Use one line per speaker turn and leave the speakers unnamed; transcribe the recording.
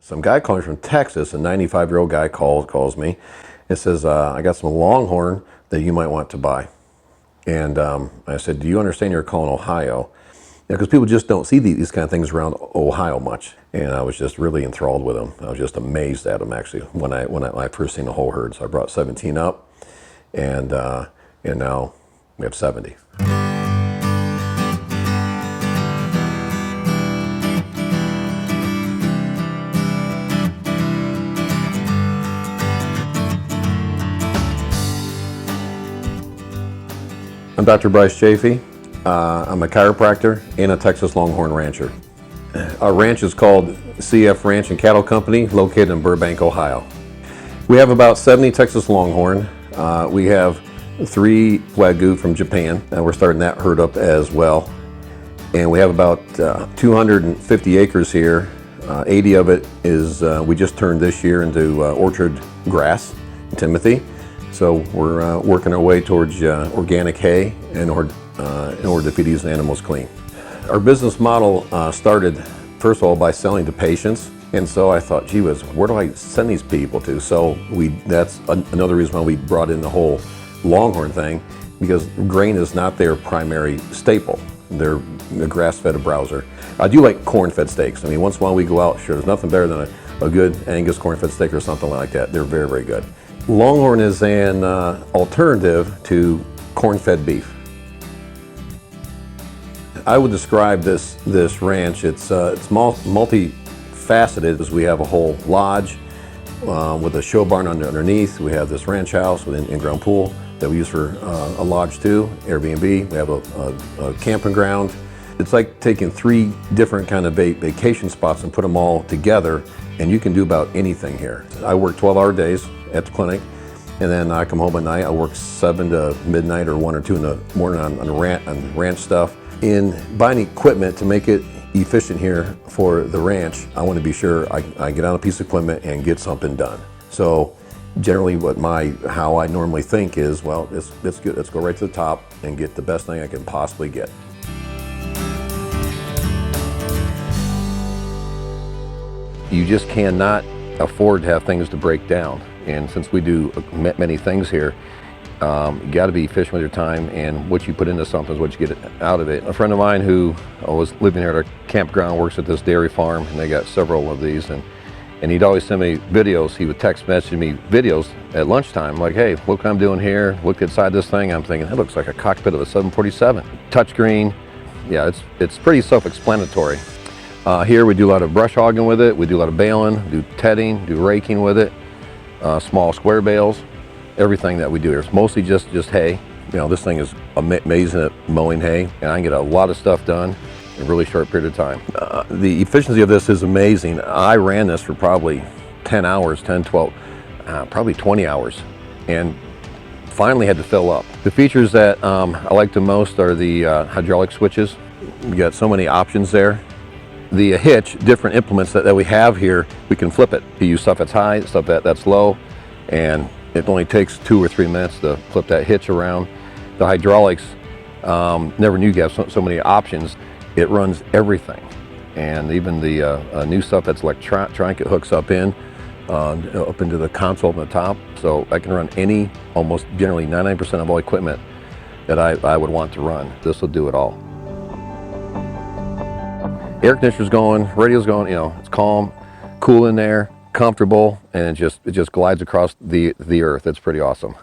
Some guy calling from Texas, a 95-year-old guy calls me and says, I got some Longhorn that you might want to buy. And I said, do you understand you're calling Ohio? Because people just don't see these kind of things around Ohio much. And I was just really enthralled with them. I was just amazed at them, actually, when I first seen the whole herd. So I brought 17 up, and now we have 70. I'm Dr. Bryce Chaffee. I'm a chiropractor and a Texas Longhorn rancher. Our ranch is called CF Ranch and Cattle Company, located in Burbank, Ohio. We have about 70 Texas Longhorn. We have 3 Wagyu from Japan, and we're starting that herd up as well. And we have about 250 acres here. 80 of it is, we just turned this year into orchard grass in Timothy. So we're working our way towards organic hay in order to feed these animals clean. Our business model started, first of all, by selling to patients. And so I thought, gee whiz, where do I send these people to? So that's another reason why we brought in the whole Longhorn thing, because grain is not their primary staple. They're a grass-fed browser. I do like corn-fed steaks. I mean, once in a while we go out, sure, there's nothing better than a good Angus corn-fed steak or something like that. They're very, very good. Longhorn is an alternative to corn-fed beef. I would describe this ranch, it's multifaceted, as we have a whole lodge with a show barn underneath. We have this ranch house with an in-ground pool that we use for a lodge too, Airbnb. We have a camping ground. It's like taking 3 different kind of vacation spots and put them all together, and you can do about anything here. I work 12-hour days at the clinic, and then I come home at night. I work 7 to midnight or 1 or 2 in the morning on ranch stuff. In buying equipment to make it efficient here for the ranch, I want to be sure I get on a piece of equipment and get something done. So generally how I normally think is, well, let's go right to the top and get the best thing I can possibly get. You just cannot afford to have things to break down. And since we do many things here, you got to be efficient with your time, and what you put into something is what you get out of it. A friend of mine who was living here at our campground works at this dairy farm, and they got several of these, and he'd always send me videos. He would text message me videos at lunchtime, like, hey, look what I'm doing here, look inside this thing. I'm thinking, that looks like a cockpit of a 747. Touchscreen, yeah, it's pretty self-explanatory. Here we do a lot of brush hogging with it, we do a lot of baling, do tedding, do raking with it, small square bales. Everything that we do here is mostly just hay. You know, this thing is amazing at mowing hay, and I can get a lot of stuff done in a really short period of time. The efficiency of this is amazing. I ran this for probably 10 hours, 10, 12, probably 20 hours, and finally had to fill up. The features that I like the most are the hydraulic switches. We got so many options there. The hitch, different implements that we have here, we can flip it. You use stuff that's high, stuff that's low, and it only takes 2 or 3 minutes to flip that hitch around. The hydraulics, never knew you have so many options. It runs everything. And even the new stuff that's electronic, it hooks up into the console up on the top. So I can run almost generally 99% of all equipment that I would want to run. This will do it all. Air conditioner's going, radio's going, you know, it's calm, cool in there, comfortable, and it just glides across the earth. It's pretty awesome.